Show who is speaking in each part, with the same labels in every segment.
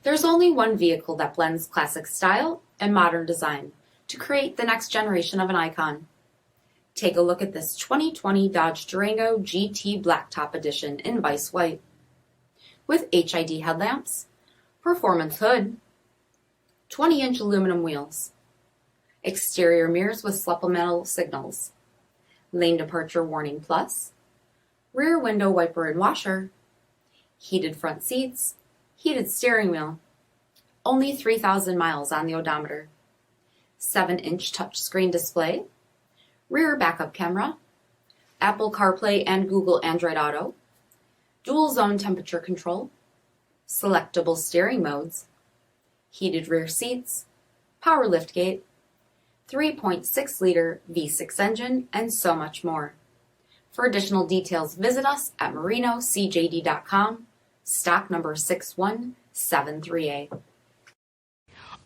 Speaker 1: There's only one vehicle that blends classic style and modern design to create the next generation of an icon. Take a look at this 2020 Dodge Durango GT Blacktop Edition in Vice White. With HID headlamps, performance hood, 20-inch aluminum wheels, exterior mirrors with supplemental signals, lane departure warning plus, rear window wiper and washer, heated front seats, heated steering wheel, only 3,000 miles on the odometer, 7-inch touchscreen display, rear backup camera, Apple CarPlay and Google Android Auto, dual zone temperature control, selectable steering modes, heated rear seats, power liftgate, 3.6-liter V6 engine, and so much more. For additional details, visit us at marinocjd.com, stock number 6173A.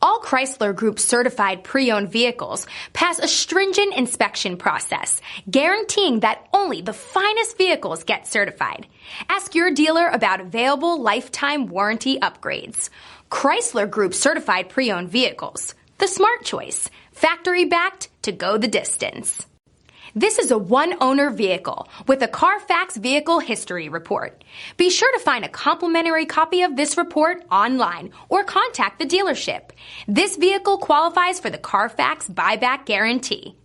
Speaker 2: All Chrysler Group certified pre-owned vehicles pass a stringent inspection process, guaranteeing that only the finest vehicles get certified. Ask your dealer about available lifetime warranty upgrades. Chrysler Group certified pre-owned vehicles, the smart choice, factory backed to go the distance. This is a one-owner vehicle with a CARFAX vehicle history report. Be sure to find a complimentary copy of this report online or contact the dealership. This vehicle qualifies for the CARFAX buyback guarantee.